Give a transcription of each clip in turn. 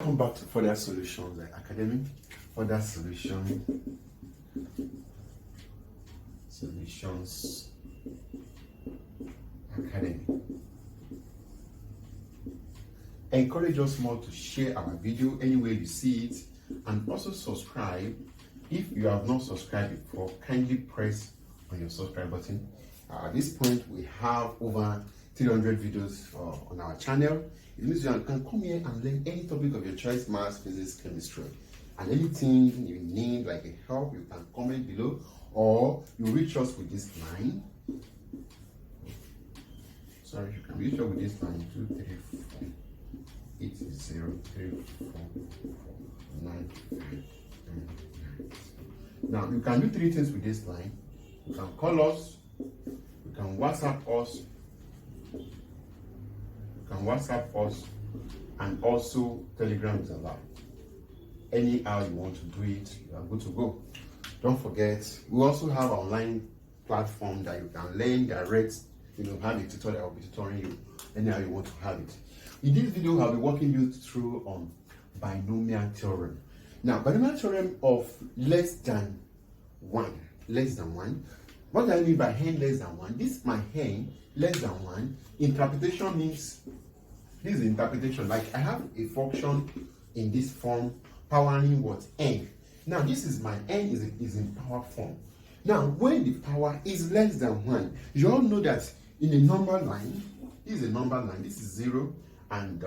Welcome back to Further Solutions Academy. Further Solutions Academy. Encourage us more to share our video anywhere you see it, and also subscribe. If you have not subscribed before, kindly press on your subscribe button. At this point, we have over 300 videos on our channel. It means you can come here and learn any topic of your choice: maths, physics, chemistry, and anything you need, like a help, you can comment below, or you reach us with this line. Sorry, you can reach us with this line: 234-80-349. Now you can do three things with this line. You can call us, you can WhatsApp us, and also Telegram is allowed. Anyhow you want to do it, you are good to go. Don't forget, we also have an online platform that you can learn direct, have a tutor that will be tutoring you anyhow you want to have it. In this video, I'll be walking you through on binomial theorem. Now, binomial theorem of less than 1. What do I mean by n less than 1? This my n less than 1. Interpretation means, this is interpretation, like I have a function in this form powering what? N. Now this is my n is in power form. Now when the power is less than 1, you all know that in a number line, this is a number line, this is 0, and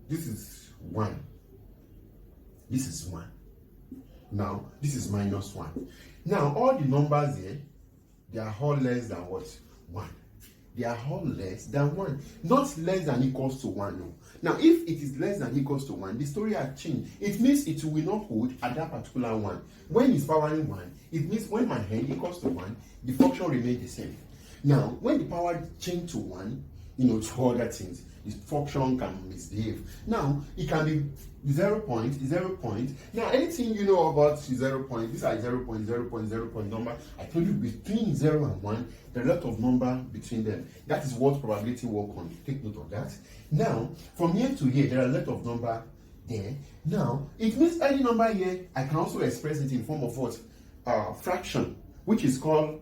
this is 1. This is 1. Now this is minus 1. Now all the numbers here, they are all less than what? 1. They are all less than 1, not less than equals to 1. No. Now, if it is less than equals to 1, the story has changed. It means it will not hold at that particular 1. When it's powering 1, it means when my n equals to 1, the function remains the same. Now, when the power change to 1, to other things, the function can misbehave. Now, it can be 0 point. Now, anything you know about 0 point, these are 0 point number. I told you between 0 and 1, there are a lot of number between them. That is what probability work on. Take note of that. Now, from here to here, there are a lot of number there. Now, it means any number here, I can also express it in form of what? Fraction, which is called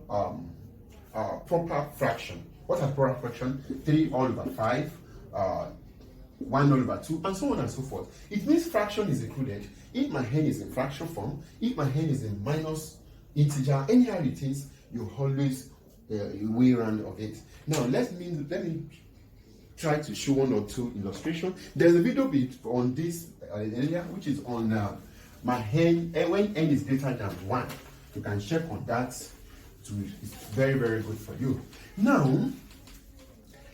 proper fraction. What are proper fraction? 3 all over 5. 1 all over 2, and so on and so forth. It means fraction is included. If my n is in fraction form, if my n is in minus integer, anyhow it is, you always way around of it. Now let me try to show one or two illustrations. There's a video bit on this area, which is on my n when n is greater than 1. You can check on that. It's very, very good for you. Now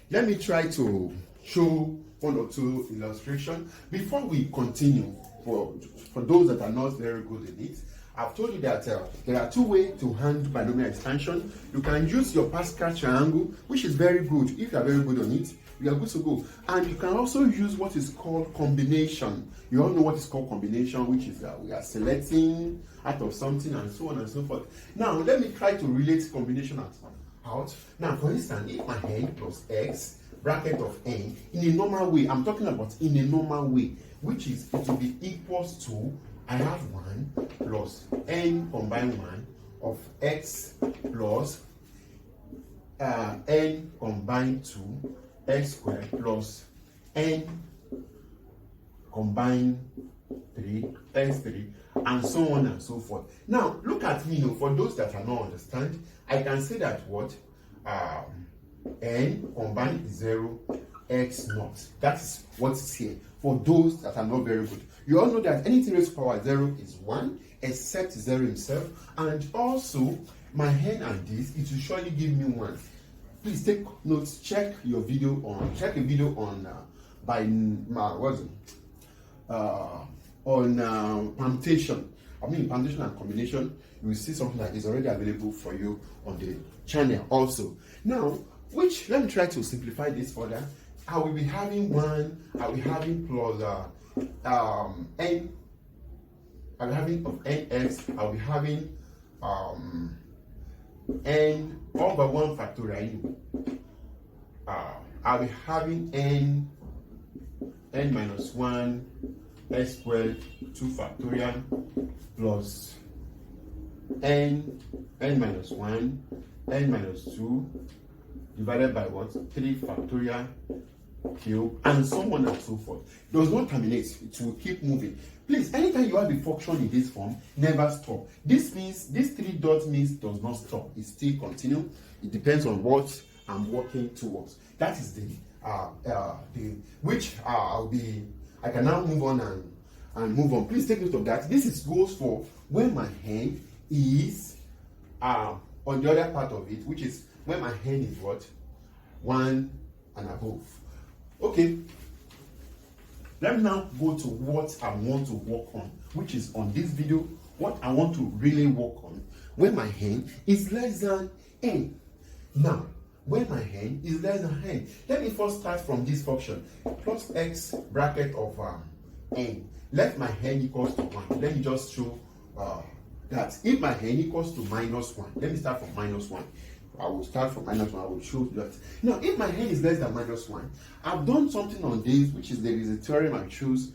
let me try to show one or two illustrations before we continue. For those that are not very good in it, I've told you that there are two ways to handle binomial expansion. You can use your Pascal triangle, which is very good. If you are very good on it, you are good to go. And you can also use what is called combination. You all know what is called combination, which is we are selecting out of something and so on and so forth. Now let me try to relate combination out. Now for instance, if my n plus x bracket of n in a normal way, I'm talking about in a normal way, which is it will be equals to, I have 1 plus n combined 1 of x plus n combined 2 x squared plus n combined 3 x3, and so on and so forth. Now look at me, for those that are not understand, I can say that what n combined is 0 x naught. That is what is here. For those that are not very good, you all know that anything raised to power 0 is 1 except 0 himself, and also my n and this, it will surely give me 1. Please take notes. Check a video on permutation. Permutation and combination. You will see something that is already available for you on the channel also. Now, let me try to simplify this further. I will be having 1, I will be having plus n, I will be having of nx, I will be having n over 1 factorial. I'll be having n minus 1 x squared 2 factorial plus n minus 1 n minus 2 divided by what? 3 factorial cube, and so on and so forth. It does not terminate, it will keep moving. Please, anytime you have a function in this form, never stop. This means, this 3 dots means does not stop, it still continue. It depends on what I'm working towards. That is the which I can now move on and move on. Please take note of that. This is goes for when my hand is on the other part of it, which is when my hand is what? 1 and above. Okay, let me now go to what I want to work on, which is on this video, what I want to really work on when my hand is less than n. Now, when my hand is less than n, let me first start from this function, plus x bracket of n. Let my hand equals to 1. Let me just show that if my hand equals to minus 1, let me start from minus 1. I will start from minus 1. I will show that. Now, if my hand is less than minus 1, I've done something on this, which is there is a theorem I choose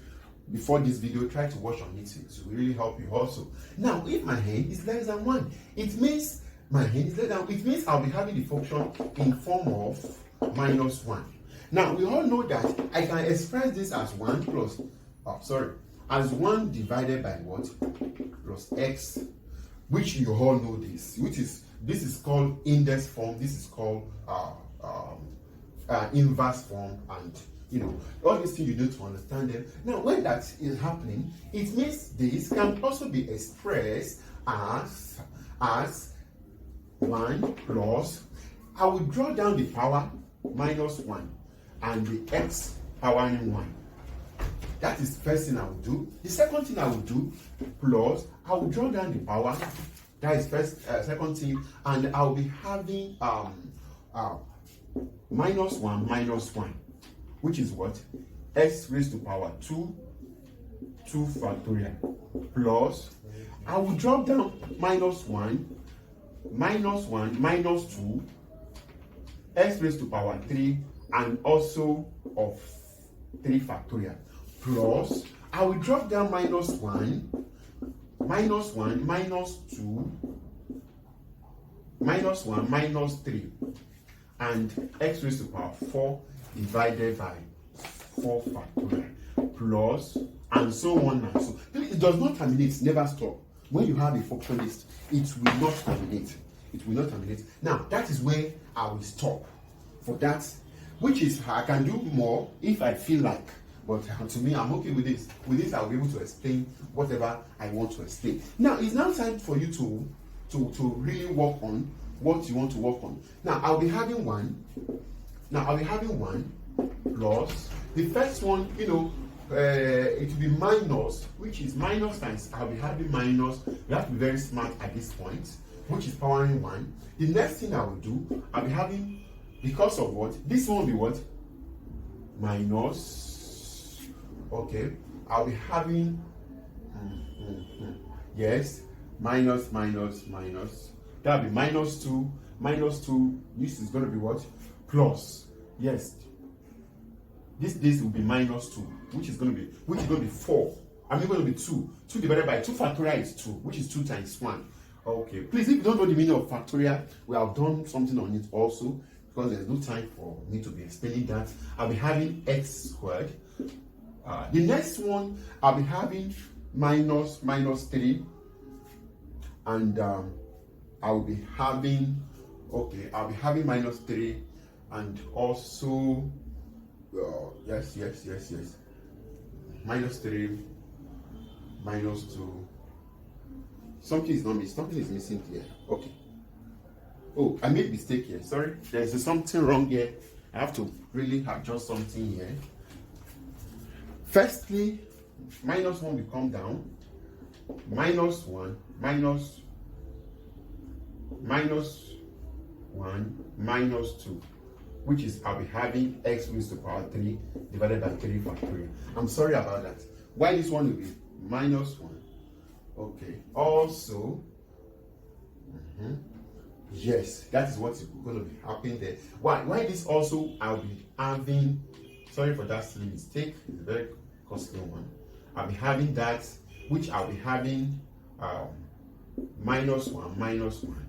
before this video. Try to watch on it. It will really help you also. Now, if my hand is less than 1, it means my hand is less than. It means I'll be having the function in form of minus 1. Now, we all know that I can express this as 1 plus, as 1 divided by what? Plus x, which you all know this, this is called index form, this is called inverse form, and you know, all these things you need to understand them. Now, when that is happening, it means this can also be expressed as 1 plus, I will draw down the power minus 1 and the x powering 1. That is the first thing I will do. The second thing I will do, plus, I will draw down the power. That is second thing, and I'll be having minus 1, which is what? X raised to power 2 factorial, plus, I will drop down minus 1, minus 2, x raised to power 3, and also of 3 factorial, plus, I will drop down minus 1, minus 2, minus 1, minus 3, and x raised to power 4 divided by 4 factorial, plus, and so on and so. It does not terminate, never stop. When you have a function list, it will not terminate. It will not terminate. Now, that is where I will stop for that, which is I can do more if I feel like. But to me, I'm okay with this. With this, I'll be able to explain whatever I want to explain. Now, it's now time for you to really work on what you want to work on. Now, I'll be having 1. Now, I'll be having 1 plus the first one, you know, it will be minus, which is minus times. I'll be having minus. You have to be very smart at this point, which is powering 1. The next thing I will do, I'll be having, because of what? This one will be what? Minus. Okay, I'll be having yes, minus. That'll be minus 2. This is going to be what? Plus. Yes, this will be minus 2, which is going to be 4. I'm going to be 2. 2 divided by 2 factorial is 2, which is 2 times 1. Okay, please, if you don't know the meaning of factorial, we have done something on it also, because there's no time for me to be explaining that. I'll be having x squared. The next one, I'll be having minus 3, and I'll be having minus 3, and also yes, minus 3, minus 2. Something is missing here. Okay. Oh, I made a mistake here. Sorry, there's something wrong here. I have to really adjust something here. Firstly, minus 1 will come down. Minus 1, minus 1, minus 2, which is I'll be having x raised to power 3 divided by 3 factorial. I'm sorry about that. Why this one will be minus 1? Okay. Also, yes, that is what's going to be happening there. Why this also? I'll be having. Sorry for that silly mistake. It's a very costly one. I'll be having that, which I'll be having minus 1, minus 1.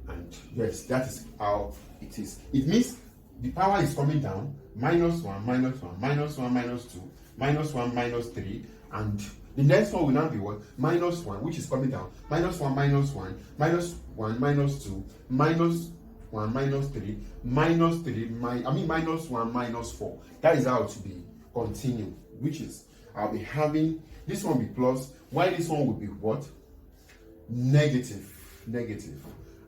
And yes, that is how it is. It means the power is coming down, minus 1, minus 1, minus 1, minus 2, minus 1, minus 3, and the next one will now be what? Minus 1, which is coming down, minus 1, minus 1, minus 1, minus 2, minus 1, minus 3, minus 3, minus 1, minus 4. That is how it will be continue, which is I'll be having this one will be plus, while this one will be what? Negative.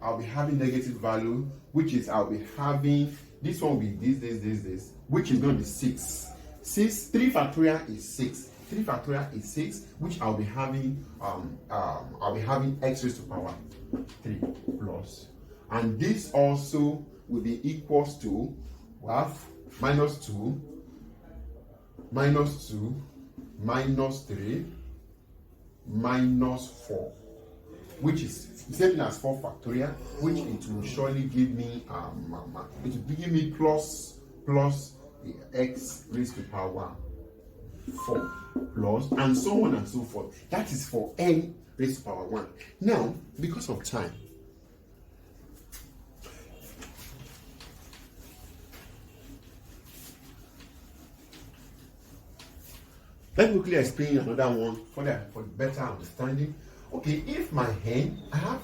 I'll be having negative value, which is I'll be having this one will be this, which is going to be 6. 3 factorial is 6. 3 factorial is 6, which I'll be having x raised to power 3 plus, and this also will be equals to minus 2, minus 2, minus 3, minus 4, which is same as 4 factorial, which it will surely give me plus x raised to power 4 plus, and so on and so forth. That is for n raised to power 1. Now, because of time, let me quickly explain another one for better understanding. Okay, if my n, I have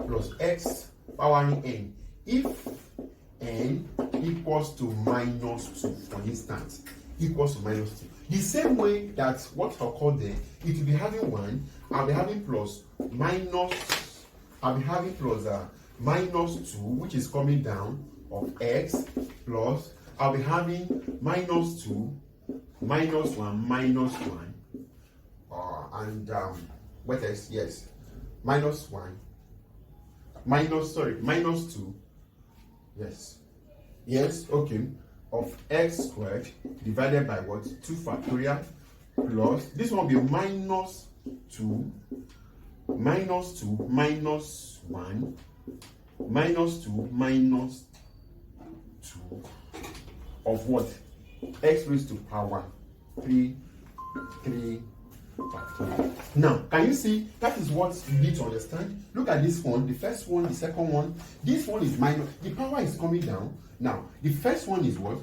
plus x powering n. If n equals to minus 2, for instance, equals to minus 2. The same way that what occurred there, it will be having 1, I'll be having plus minus, I'll be having plus minus 2, which is coming down of x, plus, I'll be having minus 2, minus 1, minus 1, and what else? Yes, minus 1, minus 2, yes, okay, of x squared divided by what? 2 factorial plus, this one will be minus 2, minus 2, minus 1, minus 2, minus 2 of what? X raised to power 3 factorial. Now, can you see that is what you need to understand? Look at this one, the first one, the second one. This one is minus, the power is coming down. Now, the first one is what?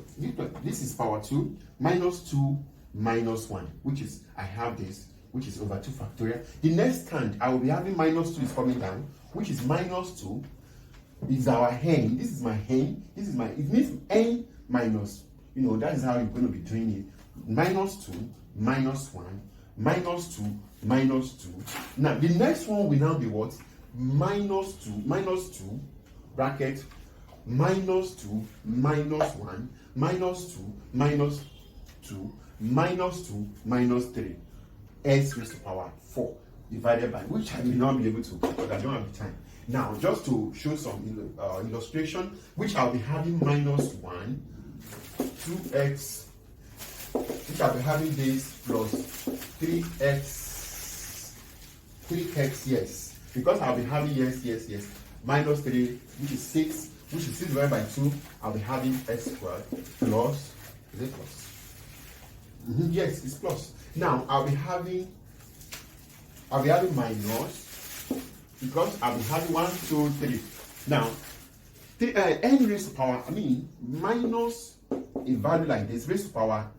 This is power 2, minus 2, minus 1, which is, I have this, which is over 2 factorial. The next hand, I will be having minus 2 is coming down, which is minus 2, is our n. This is my n, this is my, it means n minus, that is how you're going to be doing it. Minus 2, minus 1, minus 2, minus 2. Now, the next one will now be what? Minus 2, bracket, minus 2, minus 1, minus 2, minus 2, minus 2, minus 3. X raised to power 4 divided by, which I will not be able to because I don't have the time. Now, just to show some illustration, which I'll be having minus 1, 2x, which I'll be having this plus 3x, yes, because I'll be having yes, minus 3, which is 6, which is 6 divided by 2, I'll be having x squared plus, is it plus? Yes, it's plus. Now, I'll be having minus, because I'll be having 1, 2, 3. Now, n raised to power, minus a value like this, raised to power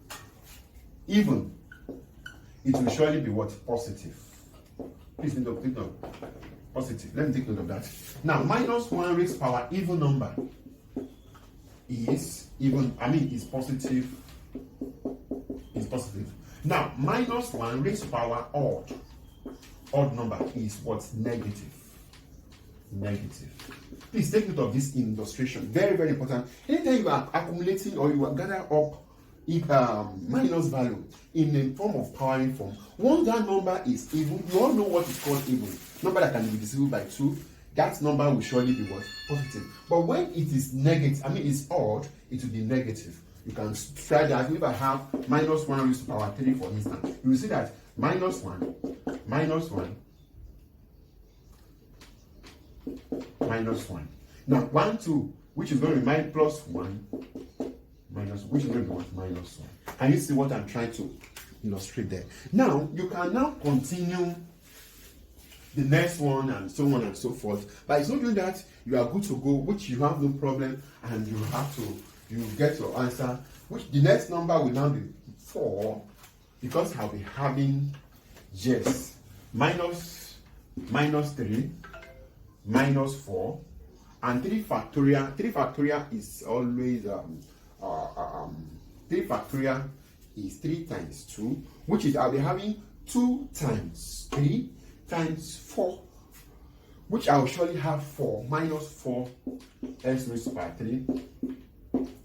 even, it will surely be what? Positive. Please take note. Positive. Let me take note of that. Now, minus 1 raised to power even number is even, is positive. Is positive. Now, minus 1 raised to power odd number is what? Negative. Please take note of this illustration. Very, very important. Anytime you are accumulating or you are gathering up minus value in the form of powering form, once that number is even, you all know what is called even. Number that can be divisible by 2, that number will surely be what? Positive. But when it is negative, it's odd, it will be negative. You can try that. If I have minus 1 raised to power 3, for instance, you will see that minus 1, minus 1, minus 1. Now, 1, 2, which is going to be minus plus 1, minus, which is going to be what? Minus 1. Can you see what I'm trying to illustrate there. Now you can now continue the next one and so on and so forth. By so doing that, you are good to go, which you have no problem, and you get your answer, which the next number will now be 4, because I'll be having yes minus 3 minus 4 and 3 factorial. 3 factorial is always 3 factorial is 3 times 2, which is I'll be having 2 times 3 times 4, which I will surely have 4 minus 4 x raised to power 3,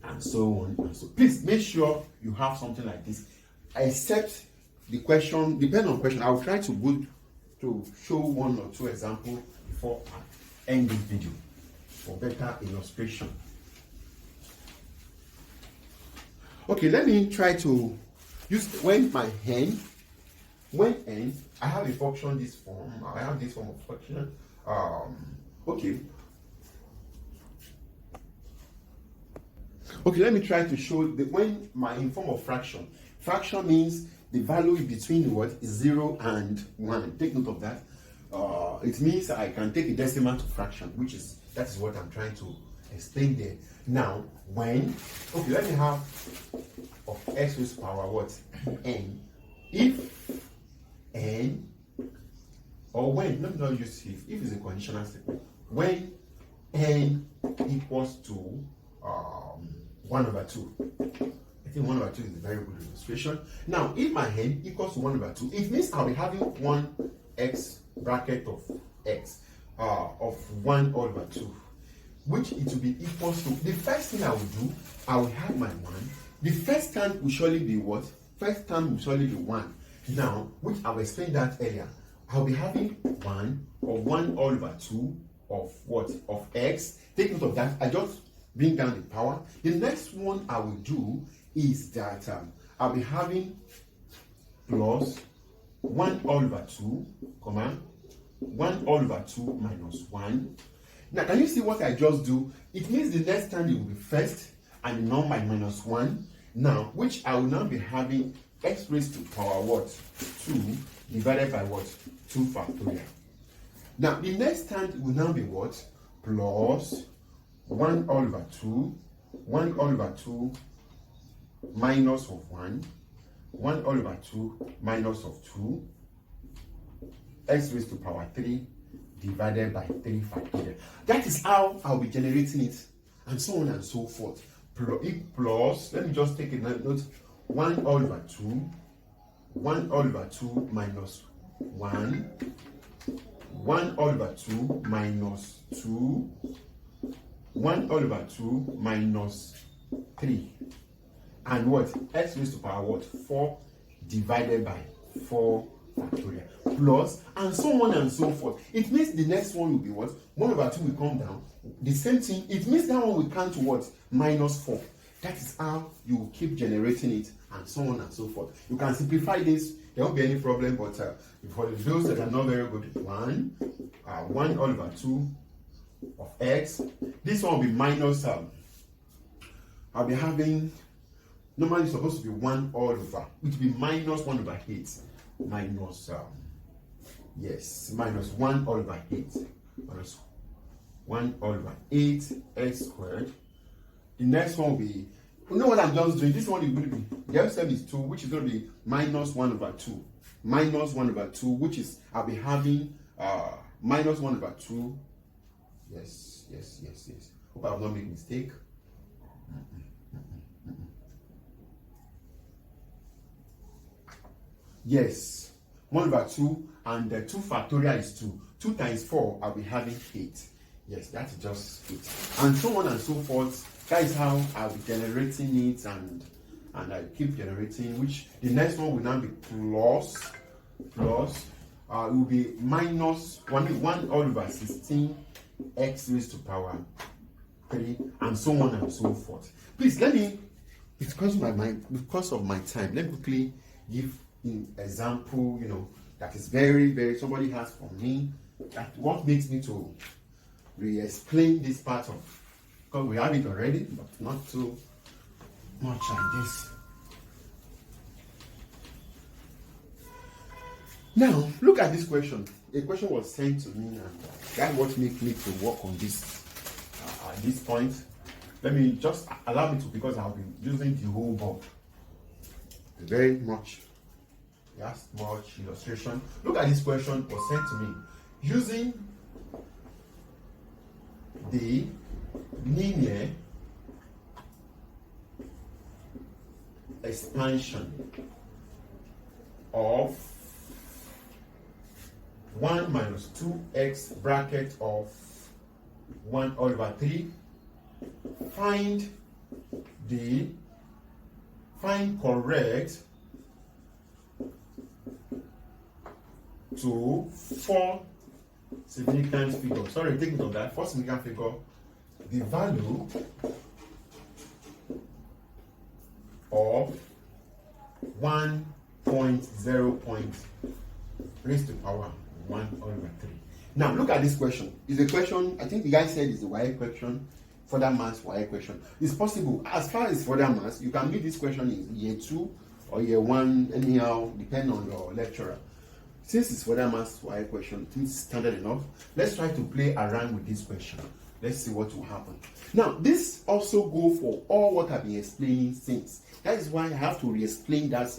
and so on and so. Please make sure you have something like this. Except the question, depending on question, I will try to go to show 1 or 2 examples before I end this video for better illustration. Okay, let me try to use when I have a function this form. I have this form of function. Okay, let me try to show when my in form of fraction. Fraction means the value between what is 0 and 1. Take note of that. It means I can take a decimal to fraction, that is what I'm trying to explain there. Now, let me have of x raised to power what? N. If n, or when, let me not use if is a conditional statement. When n equals to 1 over 2. I think 1 over 2 is a very good illustration. Now, if my n equals to 1 over 2, it means I'll be having 1x bracket of x of 1 over 2, which it will be equals to, the first thing I will do, I will have my 1. The first term will surely be what? First term will surely be 1. Now, which I will explain that earlier. I'll be having 1 or 1 all over 2 of what? Of x. Take note of that. I just bring down the power. The next one I will do is that I'll be having plus 1 all over 2, 1 all over 2 minus 1. Now, can you see what I just do? It means the next time it will be first and the number minus 1. Now, which I will now be having x raised to power what? 2 divided by what? 2 factorial. Now, the next time it will now be what? Plus 1 all over 2, 1 all over 2 minus of 1, 1 all over 2 minus of 2, x raised to power 3 divided by 3 factorial. That is how I'll be generating it, and so on and so forth. Plus, let me just take a note, 1 all over 2, 1 all over 2 minus 1, 1 all over 2 minus 2, 1 all over 2 minus 3, and what? X raised to power what? 4 divided by 4 factorial, plus, and so on and so forth. It means the next one will be what? 1 over 2 will come down. The same thing, it means that one will come to what? Minus 4. That is how you will keep generating it, and so on and so forth. You can simplify this, there won't be any problem, but for those that are not very good, 1 all over 2 of x. This one will be minus, I'll be having, normally it's supposed to be 1 all over, which will be minus 1 over 8. Minus, minus 1 all over 8. Minus 1 all over 8 x squared. The next one will be, you know what I'm just doing? This one is going to be, the LCM is 2, which is going to be minus 1 over 2. Minus 1 over 2, which is, I'll be having minus 1 over 2. Yes. Hope I have not made a mistake. Yes, 1 over 2, and 2 factorial is 2. 2 times 4, I'll be having 8. Yes, that's just it. And so on and so forth. That is how I'll be generating it, and I keep generating, which the next one will now be plus, it will be minus 1 all over 16 x raised to power 3, and so on and so forth. Please let me, because of my time, let me quickly give an example, that is very, very, somebody has for me, that what makes me to re-explain this part of, because we have it already, but not too much like this. Now, look at this question. A question was sent to me, and that's what makes me to work on this at this point. Let me just allow me to, because I'll be using the whole board. Very much, yes, much illustration. Look at this question was sent to me using the linear expansion of 1 minus 2x bracket of 1 over 3. Find correct to 4 significant figures. Sorry, take note of that. 4 significant figure. The value of 1.0 raised to power 1 over 3. Now look at this question. It's a question, I think the guy said it's a Y question, further maths Y question. It's possible. As far as further maths, you can meet this question in year 2 or year 1, anyhow, depending on your lecturer. Since it's further maths Y question, it's standard enough. Let's try to play around with this question. Let's see what will happen. Now, this also goes for all what I've been explaining since. That is why I have to re-explain that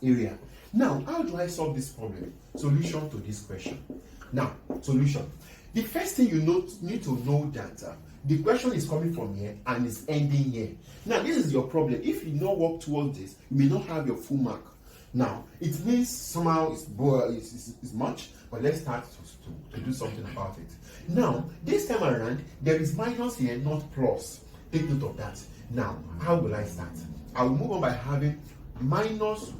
area. Now, how do I solve this problem? Solution to this question. Now, solution. The first thing you need to know that the question is coming from here and is ending here. Now, this is your problem. If you don't work towards this, you may not have your full mark. Now, it means somehow it's much, but let's start to do something about it. Now, this time around, there is minus here, not plus. Take note of that. Now, how will I start? I will move on by having minus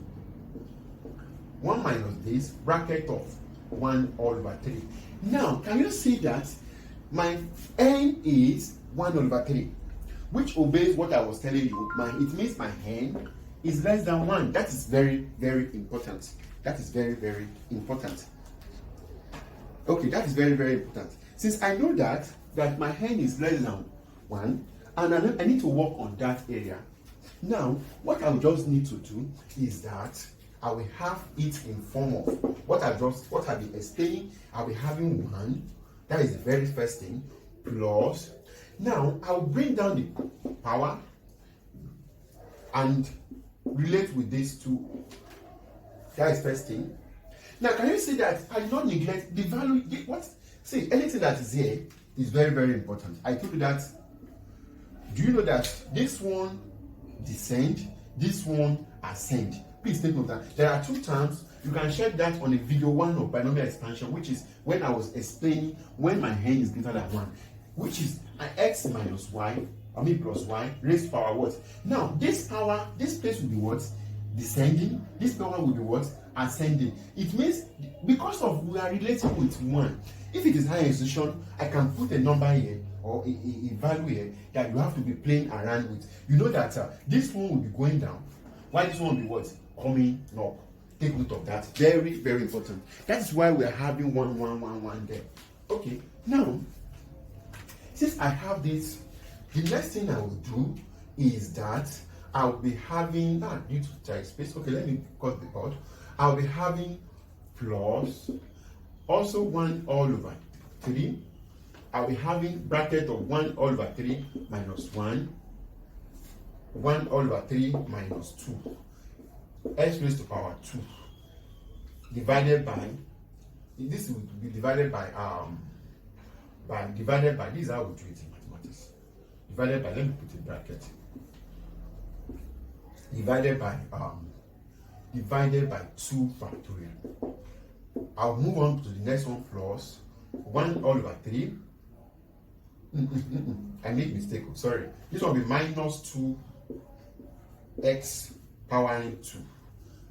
1 minus this bracket of 1 all over 3. Now, can you see that my n is 1 over 3, which obeys what I was telling you. It means my n is less than 1. That is very, very important. That is very, very important. Okay, that is very, very important. Since I know that my n is less than 1, and I need to work on that area. Now, what I will just need to do is that I will have it in form of what I've been explaining. I'll be having 1. That is the very first thing. Plus. Now, I'll bring down the power and relate with these two. That is first thing. Now, can you see that I did not neglect the value? What? See, anything that is here is very, very important. I told you that. Do you know that this one descend, this one ascend? Please take note that there are 2 terms. You can check that on a video 1 of binomial expansion, which is when I was explaining when my n is greater than 1, which is an x minus y, plus y, raised to power what? Now, this place will be what? Descending. This power will be what? Ascending. It means because of we are relating with 1. If it is higher excitation, I can put a number here or a value here that you have to be playing around with. You know that this one will be going down, while this one will be what? Coming up. Take note of that. Very, very important. That is why we are having 1, 1, 1, 1 there. Okay. Now, since I have this, the next thing I will do is that I'll be having due to type space. Okay, let me cut the board. I'll be having plus also 1 all over 3. I'll be having bracket of 1 all over 3 minus 1. 1 all over 3 minus 2. X raised to power 2 divided by, this will be divided by this is how we do it in mathematics. Divided by, let me put a bracket. Divided by 2 factorial. I'll move on to the next one plus 1 all over 3. I made mistake. Sorry. This will be minus 2x powering 2.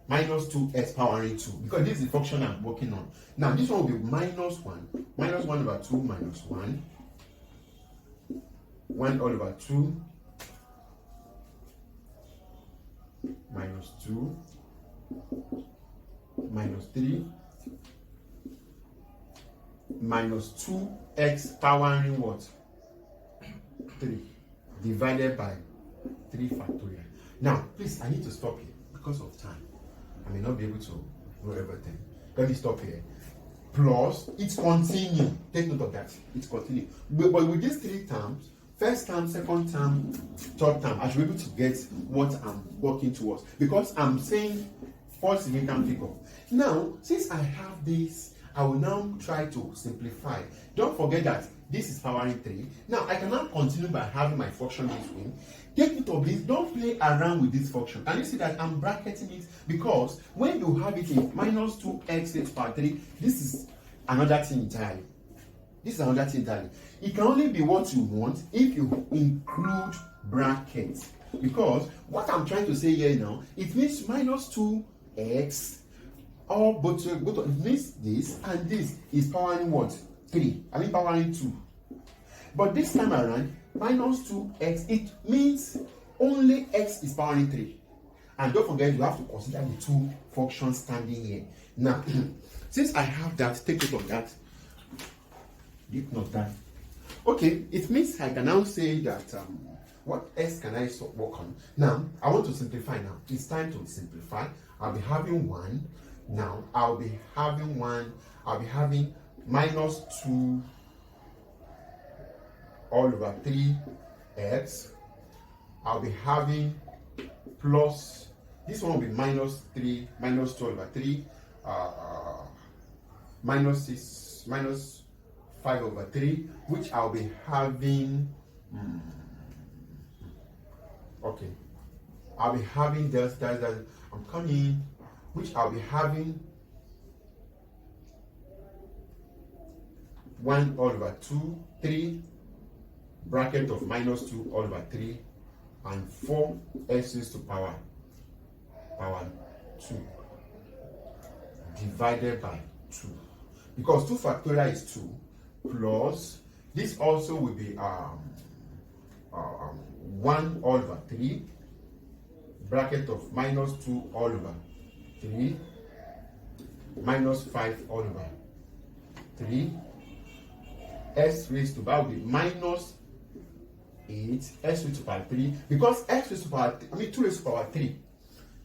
Minus 2x powering 2. Because this is the function I'm working on. Now, this one will be minus 1. Minus 1 over 2 minus 1. 1 all over 2. Minus 2. Minus 3. Minus 2x powering what? 3 divided by 3 factorial. Now, please, I need to stop here because of time. I may not be able to do everything. let me stop here. Plus, it's continue. Take note of that. It's continue. But with these three terms, first term, second term, third term, I should be able to get what I'm working towards. Because I'm saying fourth significant figure. Now, since I have this, I will now try to simplify. Don't forget that this is powering 3. Now, I can now continue by having my function this way. Take note of this. Don't play around with this function. Can you see that I'm bracketing it? Because when you have it in minus 2x raised to power 3, this is another thing entirely. This is another thing entirely. It can only be what you want if you include brackets. Because what I'm trying to say here now, it means minus 2x, or both it means this and this is powering what? 3. I mean powering 2. But this time around, minus 2x, it means only x is powering 3. And don't forget, you have to consider the two functions standing here. Now, since I have that, take note of that. Take note of that. Okay, it means I can now say that what else can I work on? Now, I want to simplify now. It's time to simplify. I'll be having 1. Now, I'll be having minus 2 all over 3x. I'll be having plus, this one will be minus 3, minus 2 over 3, minus 6, minus 5 over 3, which I'll be having, okay, I'll be having that, I'm coming, which I'll be having 1 all over 2, 3, bracket of minus 2 all over 3, and 4 x raised to power 2 divided by 2. Because 2 factorial is 2, plus this also will be 1 all over 3, bracket of minus 2 all over 3, minus 5 all over 3, x raised to power will be minus 8, x raised to power 3, because x raised to power 3, I mean 2 raised to power 3,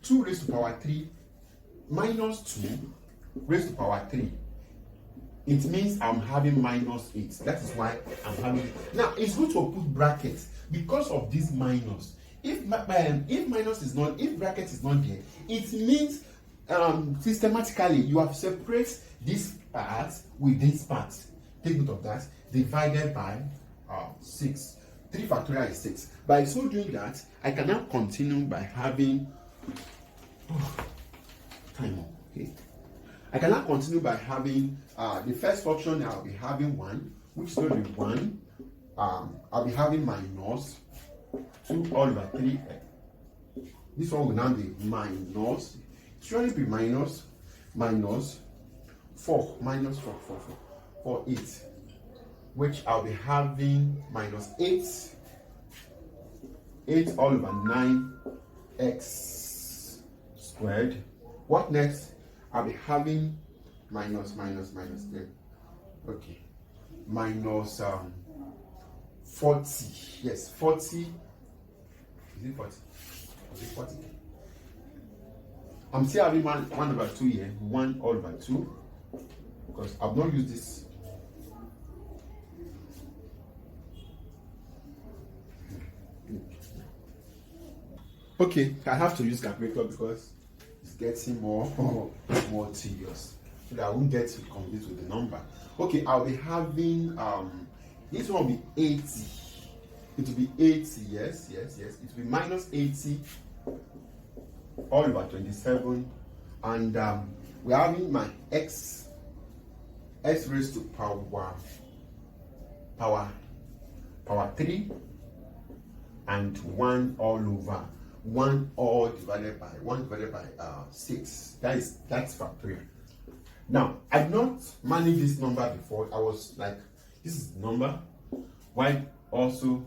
2 raised to power 3 minus 2 raised to power 3. It means I'm having minus 8. That is why I'm having it. Now, it's good to put brackets because of this minus. If minus is not, if bracket is not there, it means systematically you have separated this part with this part. Take note of that. Divided by 6. 3 factorial is 6. By so doing that, I can now continue by having time on. Okay. I can now continue by having the first function. I'll be having 1, which is going to be 1. I'll be having minus 2 all over 3. This one will now be minus. It should only be minus 4, 8, which I'll be having minus 8 all over 9x squared. What next? I'll be having minus 10. Okay. Minus 40. Yes, 40. Is it 40? Is it 40? I'm still having 1 over 2 here. 1 all over 2. Because I've not used this. Okay, I have to use calculator because it's getting more tedious. So that I won't get confused with the number. Okay, I'll be having this one will be 80. It will be 80, yes. It will be minus 80 all over 27. And we're having my x raised to power 3 and 1 all over 1 all divided by 6. That's factorial. Now, I've not managed this number before. I was like, this is the number. Why also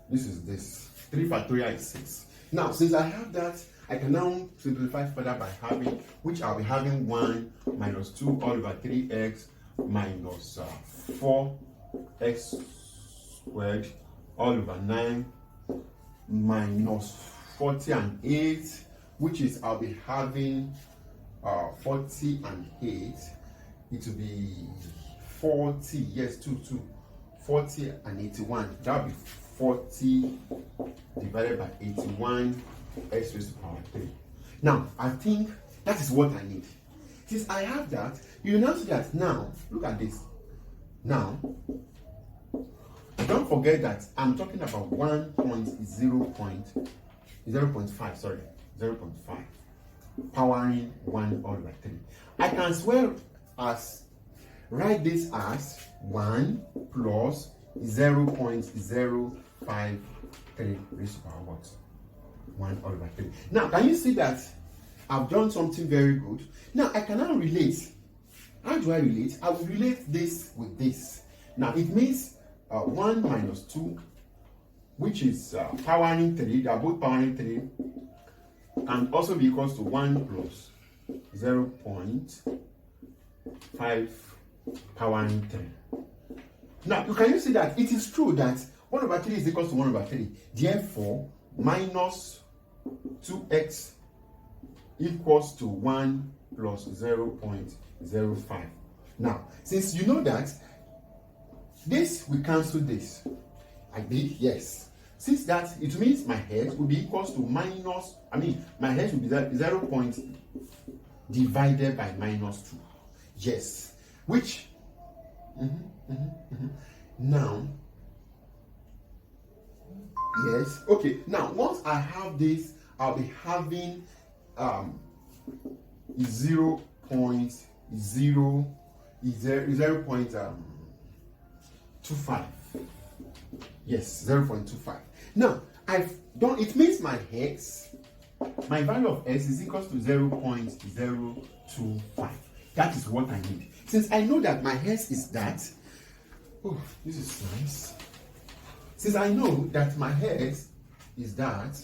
this is this. 3 factorial is 6. Now, since I have that, I can now simplify further by having, which I'll be having 1 minus 2 all over 3x minus 4x squared all over 9 minus 40 and 8, which is I'll be having 40 and 8, it will be 40, yes, 40 and 81. That will be 40 divided by 81 x raised to the power 3. Now, I think that is what I need. Since I have that, you now see that now, look at this. Now, don't forget that I'm talking about 0.5, sorry, 0.5, powering 1 all by 3. I can as well as write this as 1 plus 0.053 raised to the power what? 1 all by 3. Now, can you see that I've done something very good? Now, I can now relate. How do I relate? I will relate this with this. Now, it means 1 minus 2, which is powering 3. They are both powering 3. And also be equals to 1 plus 0.5 powering 3. Now, you can see that it is true that 1 over 3 is equals to 1 over 3. Therefore, minus 2x equals to 1 plus 0.05. Now, since you know that, this will cancel this. I did, yes. Since that, it means my head will be equals to minus, my head will be 0 point divided by minus 2. Yes. Which, now, yes, okay. Now, once I have this, I'll be having 0.25. Yes, 0.25. Now, I've done, it means my value of x is equals to 0.025. That is what I need. Since I know that my x is that, oh, this is nice. Since I know that my x is that,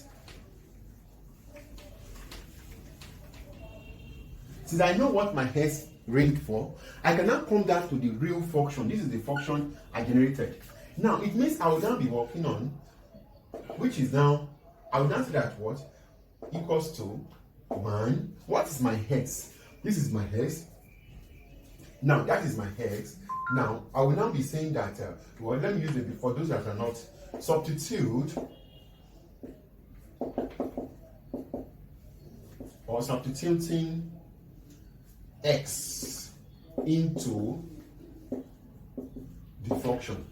since I know what my x ranged for, I can now come down to the real function. This is the function I generated. Now, it means I will now be working on, which is now, I will now say that what? Equals to 1. What is my hex? This is my hex. Now, that is my hex. Now, I will now be saying that, well, let me use it for those that are not. Substitute or substituting x into the function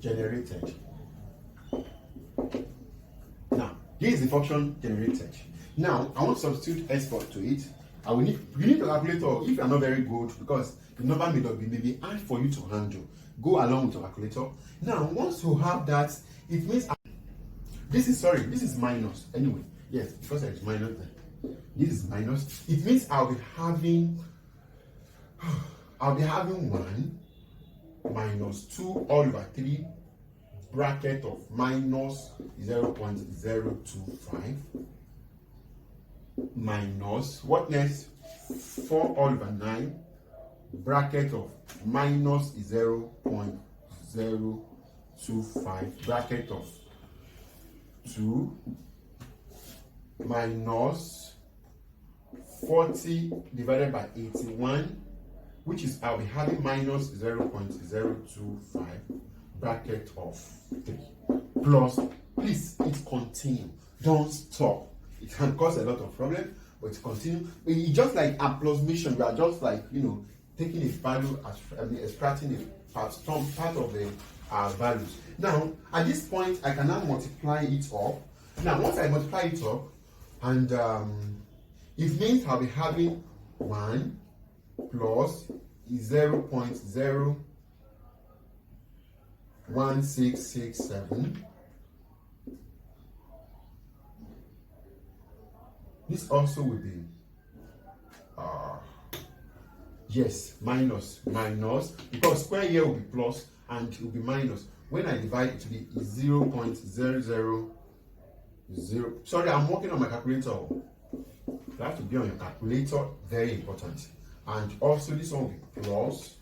generated. Now, here is the function generated. Now, I want to substitute x to it. I will need, you need a calculator if you are not very good, because the number may not be maybe hard for you to handle. Go along with your calculator. Now, once you have that, it means this is minus anyway. Yes, because there is minus there. This is minus. It means I'll be having 1 minus 2 all over 3 bracket of minus 0.025 minus what next? 4 all over 9 bracket of minus 0.025 bracket of 2 minus 40 divided by 81, which is I'll be having minus 0.025 bracket of 3 plus, please, it continue, don't stop. It can cause a lot of problem, but continue. It's just like approximation. We are just like, taking a value, extracting a part of the values. Now, at this point, I can now multiply it up. Now, once I multiply it up, and it means I'll be having 1 plus 0.01667. This also will be yes, minus, because square here will be plus and it will be minus. When I divide, it will be 0.000. Sorry, I'm working on my calculator. You have to be on your calculator, very important. And also this one will be plus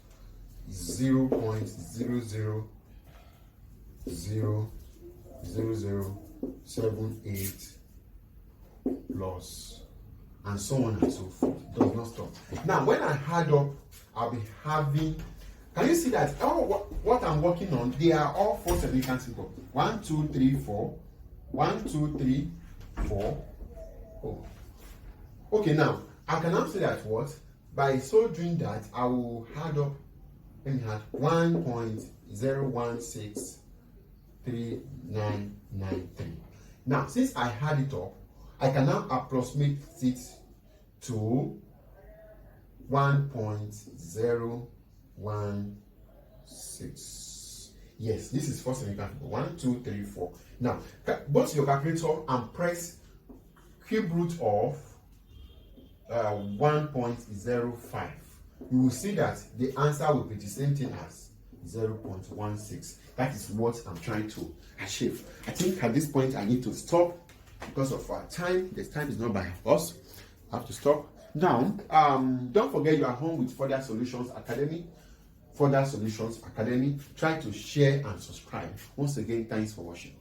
0.00078 plus, and so on and so forth. It does not stop. Now, when I add up, I'll be having, can you see that what I'm working on, they are all 4 significant symbols. 1, 2, 3, 4. 1, 2, 3, 4. Oh. Okay, now, I can now say that what? By so doing that, I will add up, let me add 1.01639993. Now, since I had it up, I can now approximate it to 1.016. Yes, this is 4 significant. 1, 2, 3, 4. Now, go to your calculator and press cube root of 1.05. You will see that the answer will be the same thing as 0.16. That is what I'm trying to achieve. I think at this point I need to stop because of our time. The time is not by us. I have to stop. Now, don't forget you are home with Further Solutions Academy. Further Solutions Academy. Try to share and subscribe. Once again, thanks for watching.